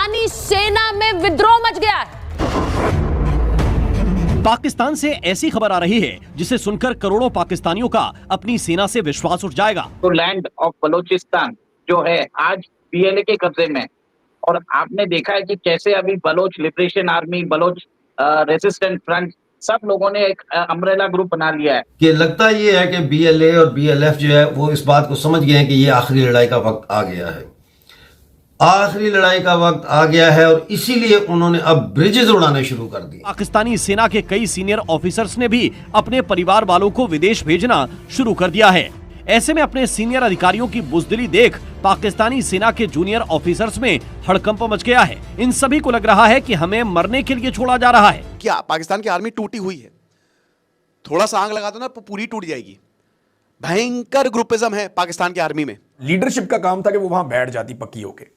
पाकिस्तानी सेना में विद्रोह मच गया है। पाकिस्तान से ऐसी खबर आ रही है जिसे सुनकर करोड़ों पाकिस्तानियों का अपनी सेना से विश्वास उठ जाएगा। तो लैंड ऑफ बलोचिस्तान जो है आज पीएलए के कब्जे में, और आपने देखा है कि कैसे अभी Baloch Liberation Army, Baloch Resistant Front, सब लोगों ने एक अम्ब्रेला ग्रुप बना लिया है। कि लगता ये है कि बीएलए और बीएलएफ जो है वो इस बात को समझ गए हैं कि ये आखिरी लड़ाई का वक्त आ गया है, आखिरी लड़ाई का वक्त आ गया है, और इसीलिए उन्होंने अब ब्रिजेस उड़ाने शुरू कर दिए। पाकिस्तानी सेना के कई सीनियर ऑफिसर्स ने भी अपने परिवार वालों को विदेश भेजना शुरू कर दिया है। ऐसे में अपने सीनियर अधिकारियों की बुजदिली देख पाकिस्तानी सेना के जूनियर ऑफिसर्स में हड़कंप मच गया है। इन सभी को लग रहा है कि हमें मरने के लिए छोड़ा जा रहा है। क्या पाकिस्तान की आर्मी टूटी हुई है? थोड़ा सा आग लगा दो ना, पूरी टूट जाएगी। भयंकर ग्रुपिज्म है पाकिस्तान की आर्मी में। लीडरशिप का काम था कि वो वहां बैठ जाती पक्की होके,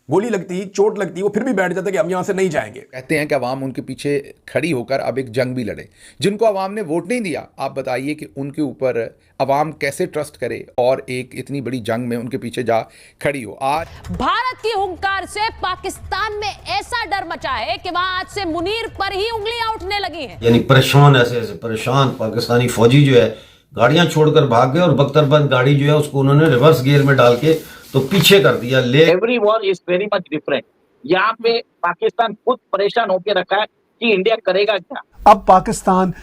गोली लगती, चोट लगती, वो फिर भी बैठ जाते कि हम यहां से नहीं जाएंगे। कहते हैं कि अवाम उनके पीछे खड़ी होकर अब एक जंग भी लड़े। जिनको अवाम ने वोट नहीं दिया, आप बताइए कि उनके ऊपर अवाम कैसे ट्रस्ट करे और एक इतनी बड़ी जंग में उनके पीछे जा खड़ी हो। आज भारत की हुंकार से पाकिस्तान में ऐसा डर मचा है कि वहां आज से मुनीर पर ही उंगलियां उठने लगी हैं। यानी परेशान, ऐसे ऐसे परेशान पाकिस्तानी फौजी जो है गाड़ियां छोड़कर भाग गए, और बख्तरबंद गाड़ी जो है उसको उन्होंने रिवर्स गियर में डाल के तो पीछे कर दिया। Every war is very much different. यहाँ पे पाकिस्तान खुद परेशान होकर रखा है कि इंडिया करेगा क्या। अब पाकिस्तान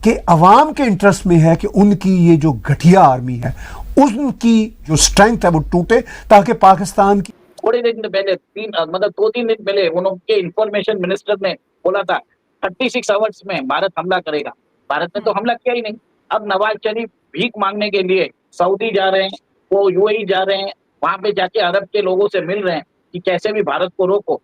के अवाम के इंटरेस्ट में है कि उनकी ये जो घटिया आर्मी है, उनकी जो स्ट्रेंथ है वो टूटे, ताकि पाकिस्तान की। थोड़े दिन पहले 2-3 दिन पहले उनके इंफॉर्मेशन मिनिस्टर ने बोला था 36 आवर्स में भारत हमला करेगा। भारत ने तो हमला किया ही नहीं। अब नवाज शरीफ भीख मांगने के लिए सऊदी जा रहे हैं, वो यूएई जा रहे हैं, वहां पे जाके अरब के लोगों से मिल रहे हैं कि कैसे भी भारत को रोको।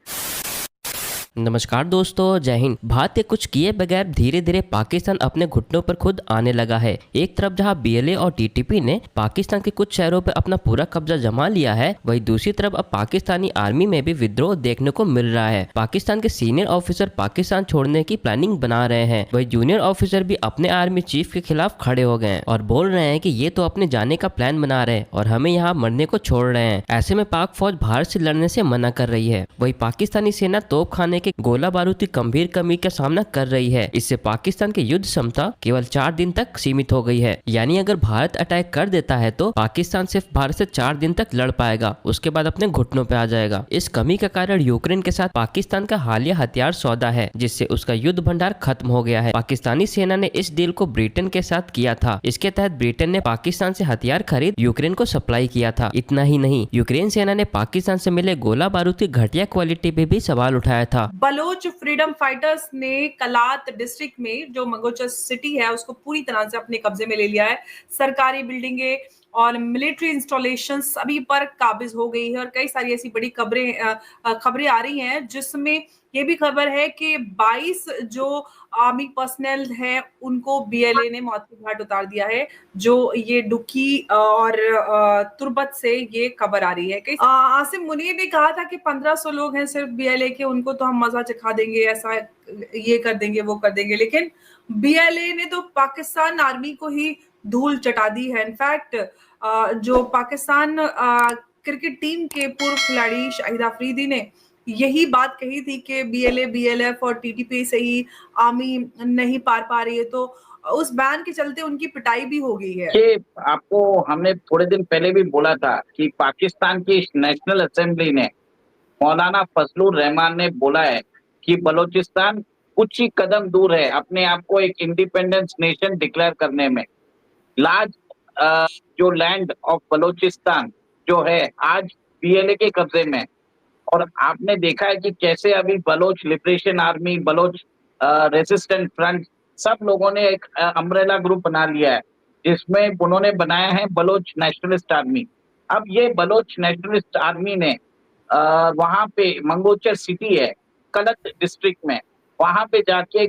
नमस्कार दोस्तों, जय हिंद। भारत के कुछ किए बगैर धीरे धीरे पाकिस्तान अपने घुटनों पर खुद आने लगा है। एक तरफ जहां बीएलए और टीटीपी ने पाकिस्तान के कुछ शहरों पर अपना पूरा कब्जा जमा लिया है, वहीं दूसरी तरफ अब पाकिस्तानी आर्मी में भी विद्रोह देखने को मिल रहा है। पाकिस्तान के सीनियर ऑफिसर पाकिस्तान छोड़ने की प्लानिंग बना रहे हैं, वहीं जूनियर ऑफिसर भी अपने आर्मी चीफ के खिलाफ खड़े हो गए हैं और बोल रहे हैं कि ये तो अपने जाने का प्लान बना रहे हैं और हमें यहाँ मरने को छोड़ रहे हैं। ऐसे में पाक फौज भारत से लड़ने से मना कर रही है। वही पाकिस्तानी सेना तोप खाने के गोला बारूद की गंभीर कमी का सामना कर रही है। इससे पाकिस्तान की युद्ध क्षमता केवल 4 दिन तक सीमित हो गई है। यानी अगर भारत अटैक कर देता है तो पाकिस्तान सिर्फ भारत से 4 दिन तक लड़ पाएगा, उसके बाद अपने घुटनों पे आ जाएगा। इस कमी का कारण यूक्रेन के साथ पाकिस्तान का हालिया हथियार सौदा है, जिससे उसका युद्ध भंडार खत्म हो गया है। पाकिस्तानी सेना ने इस डील को ब्रिटेन के साथ किया था। इसके तहत ब्रिटेन ने पाकिस्तान से हथियार खरीद यूक्रेन को सप्लाई किया था। इतना ही नहीं, यूक्रेन सेना ने पाकिस्तान से मिले गोला बारूद की घटिया क्वालिटी पे भी सवाल उठाया था। बलोच फ्रीडम फाइटर्स ने कलात डिस्ट्रिक्ट में जो मंगोचर सिटी है उसको पूरी तरह से अपने कब्जे में ले लिया है। सरकारी बिल्डिंगें और मिलिट्री इंस्टॉलेशन सभी पर काबिज हो गई है, और कई सारी ऐसी बड़ी खबरें आ रही हैं जिसमें ये भी खबर है कि 22 जो आर्मी पर्सनल है उनको बीएलए ने मौत के घाट उतार दिया है। जो ये डुकी और तुर्बत से ये खबर आ रही है। आसिम मुनीर ने कहा था कि 1500 लोग हैं सिर्फ बीएलए के, उनको तो हम मजा चखा देंगे, ऐसा ये कर देंगे वो कर देंगे, लेकिन बीएलए ने तो पाकिस्तान आर्मी को ही धूल चटा दी है। इनफैक्ट जो पाकिस्तान क्रिकेट टीम के पूर्व खिलाड़ी शाहिद अफरीदी ने यही बात कही थी कि बीएलए, बीएलएफ और टीटीपी से ही आर्मी नहीं पार पा रही है, तो उस बैन के चलते उनकी पिटाई भी हो गई है। कि आपको हमने थोड़े दिन पहले भी बोला था कि पाकिस्तान की नेशनल असेंबली ने, मौलाना फजलुर रहमान ने बोला है कि बलोचिस्तान कुछ ही कदम दूर है अपने आप को एक इंडिपेंडेंस नेशन डिक्लेयर करने में। लार्ज जो लैंड ऑफ बलोचिस्तान जो है आज बीएलए के कब्जे में, और आपने देखा है कि कैसे अभी Baloch Liberation Army, Baloch Resistant Front, सब लोगों ने एक अम्ब्रेला ग्रुप बना लिया है जिसमें उन्होंने बनाया है बलोच नेशनलिस्ट आर्मी। अब ये बलोच नेशनलिस्ट आर्मी ने वहां पे मंगोचर सिटी है कलत डिस्ट्रिक्ट में, वहां पे जाके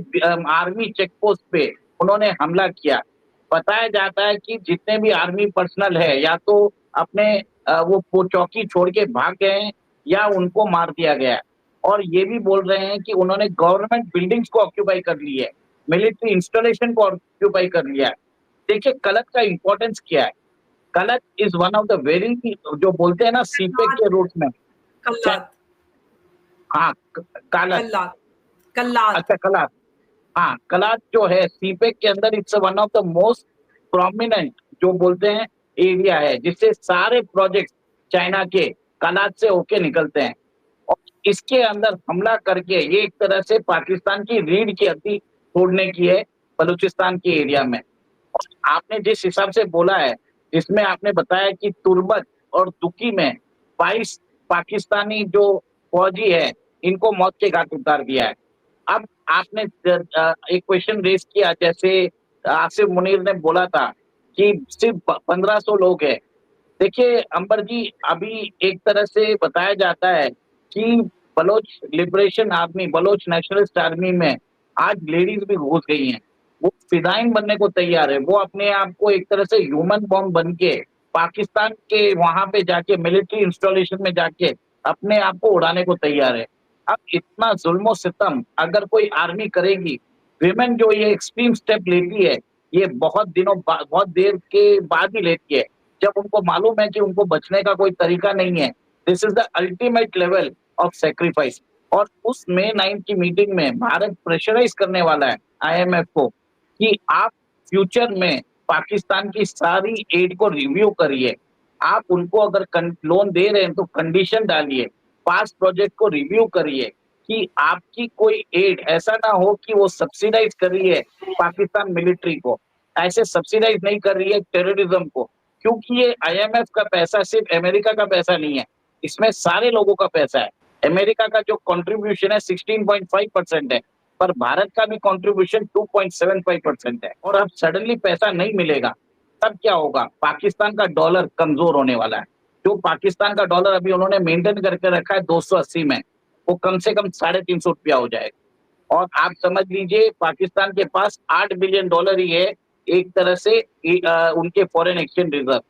आर्मी चेक पोस्ट पे उन्होंने हमला किया। बताया जाता है कि जितने भी आर्मी पर्सनल है या तो अपने वो चौकी छोड़ के भाग गए हैं या उनको मार दिया गया है, और ये भी बोल रहे हैं कि उन्होंने गवर्नमेंट बिल्डिंग्स को ऑक्यूपाई कर ली है, मिलिट्री इंस्टॉलेशन को ऑक्यूपाई कर लिया है। देखिए कलत का इंपॉर्टेंस क्या है। कलत is one of the very, जो बोलते हैं ना सीपेक के रूट में, हाँ कालत, कल्लात कल्लात अच्छा कलात, हाँ कलात जो है सीपेक के अंदर it's one of the most prominent जो बोलते हैं एरिया है, जिससे सारे प्रोजेक्ट चाइना के कलात से होके निकलते हैं। और इसके अंदर हमला करके ये एक तरह से पाकिस्तान की रीढ़ की हड्डी तोड़ने की है बलूचिस्तान के एरिया में। और आपने जिस हिसाब से बोला है, जिसमें आपने बताया कि तुर्बत और दुकी में 22 पाकिस्तानी जो फौजी है इनको मौत के घाट उतार दिया है। अब आपने एक क्वेश्चन रेज किया, जैसे आसिफ मुनीर ने बोला था कि सिर्फ 1500 लोग हैं। देखिए अंबर जी, अभी एक तरह से बताया जाता है कि Baloch Liberation Army, Baloch Nationalist Army में आज लेडीज भी घुस गई हैं। वो फिदाइन बनने को तैयार है, वो अपने आप को एक तरह से ह्यूमन बॉम्ब बन के पाकिस्तान के वहां पे जाके मिलिट्री इंस्टॉलेशन में जाके अपने आप को उड़ाने को तैयार है। अब इतना जुल्म सितम अगर कोई आर्मी करेगी, विमेन जो ये एक्सट्रीम स्टेप लेती है, ये बहुत देर के बाद ही लेती है, जब उनको मालूम है कि उनको बचने का कोई तरीका नहीं है। This is the ultimate level of sacrifice. और उस May 9 की मीटिंग में भारत प्रेशराइज करने वाला है IMF को कि आप फ्यूचर में पाकिस्तान की सारी एड को रिव्यू करिए। आप उनको अगर लोन दे रहे हैं तो कंडीशन डालिए, पास प्रोजेक्ट को रिव्यू करिए कि आपकी कोई एड ऐसा ना हो कि वो सब्सिडाइज कर रही है पाकिस्तान मिलिट्री को, ऐसे सब्सिडाइज नहीं कर रही है टेररिज्म को। क्योंकि ये IMF का पैसा सिर्फ अमेरिका का पैसा नहीं है, इसमें सारे लोगों का पैसा है। अमेरिका का जो कंट्रीब्यूशन है 16.5% है, पर भारत का भी कंट्रीब्यूशन 2.75% है। और अब सडनली पैसा नहीं मिलेगा तब क्या होगा? पाकिस्तान का डॉलर कमजोर होने वाला है। जो पाकिस्तान का डॉलर अभी उन्होंने मेंटेन करके रखा है 280 में, वो कम से कम 350 रुपया हो जाएगा। और आप समझ लीजिए पाकिस्तान के पास $8 बिलियन ही है एक तरह से उनके फॉरेन एक्सचेंज रिजर्व,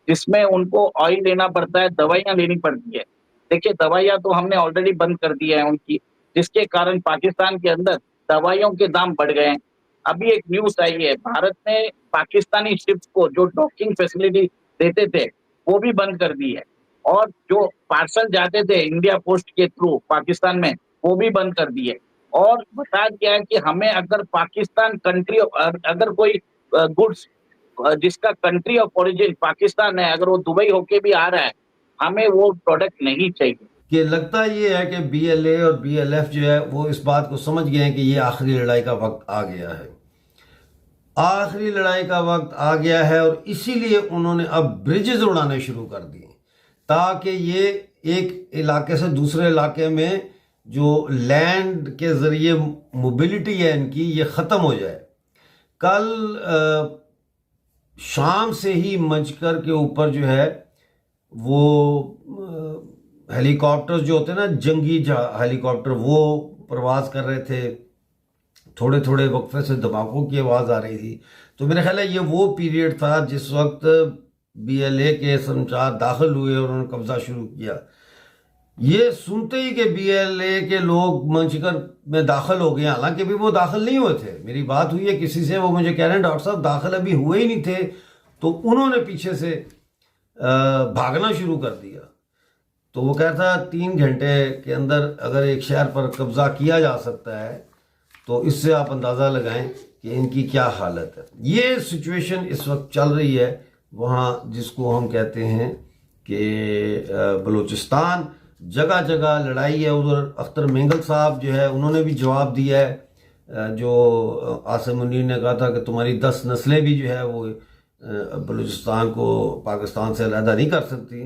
जिसमें उनको ऑयल लेना पड़ता है, दवाइयां लेनी पड़ती है। देखिए दवाइयां तो हमने ऑलरेडी बंद कर दिया है उनकी, जिसके कारण पाकिस्तान के अंदर दवाइयों के दाम बढ़ गए हैं। अभी एक न्यूज आई है, भारत ने पाकिस्तानी शिप्स को जो डॉकिंग फैसिलिटी देते थे वो भी बंद कर दी है, और जो पार्सल जाते थे इंडिया पोस्ट के थ्रू पाकिस्तान में वो भी बंद कर दिए। और बता दिया है कि हमें अगर पाकिस्तान कंट्री, अगर कोई गुड्स जिसका कंट्री ऑफ ओरिजिन पाकिस्तान है, अगर वो दुबई होके भी आ रहा है, हमें वो प्रोडक्ट नहीं चाहिए। कि लगता ये है कि BLA और BLF जो है वो इस बात को समझ गए हैं कि ये आखिरी लड़ाई का वक्त आ गया है, आखिरी लड़ाई का वक्त आ गया है। और इसीलिए उन्होंने अब ब्रिजेस उड़ाने शुरू कर दिए ताकि ये एक इलाके से दूसरे इलाके में जो लैंड के ज़रिए मोबिलिटी है इनकी, ये ख़त्म हो जाए। कल शाम से ही मंचकर के ऊपर जो है वो हेलीकॉप्टर्स जो होते हैं ना, जंगी हेलीकॉप्टर, वो प्रवास कर रहे थे। थोड़े थोड़े वक्फे से धमाकों की आवाज़ आ रही थी। तो मेरा ख्याल है ये वो पीरियड था जिस वक्त BLA के समाचार दाखिल हुए और उन्होंने कब्जा शुरू किया। ये सुनते ही कि BLA के लोग मंचकर में दाखिल हो गए, हालांकि भी वो दाखिल नहीं हुए थे। मेरी बात हुई है किसी से, वो मुझे कह रहे हैं डॉक्टर साहब दाखिल अभी हुए ही नहीं थे, तो उन्होंने पीछे से भागना शुरू कर दिया। तो वो कहता था 3 घंटे के अंदर अगर एक शहर पर कब्जा किया जा सकता है तो इससे आप अंदाज़ा लगाएं कि इनकी क्या हालत है। ये सिचुएशन इस वक्त चल रही है वहाँ, जिसको हम कहते हैं कि बलूचिस्तान, जगह जगह लड़ाई है। उधर अख्तर मेंगल साहब जो है उन्होंने भी जवाब दिया है, जो आसिम मुनीर ने कहा था कि तुम्हारी 10 नस्लें भी जो है वो बलूचिस्तान को पाकिस्तान से अलहदा नहीं कर सकती,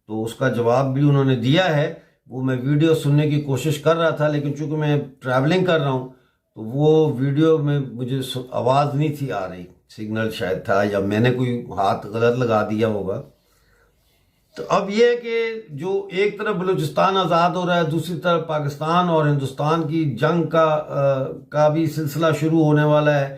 तो उसका जवाब भी उन्होंने दिया है। वो मैं वीडियो सुनने की कोशिश कर रहा था, लेकिन चूंकि मैं ट्रैवलिंग कर रहा हूँ तो वो वीडियो में मुझे आवाज़ नहीं थी आ रही, सिग्नल शायद था या मैंने कोई हाथ गलत लगा दिया होगा। तो अब ये है कि जो एक तरफ बलूचिस्तान आज़ाद हो रहा है, दूसरी तरफ पाकिस्तान और हिंदुस्तान की जंग का भी सिलसिला शुरू होने वाला है।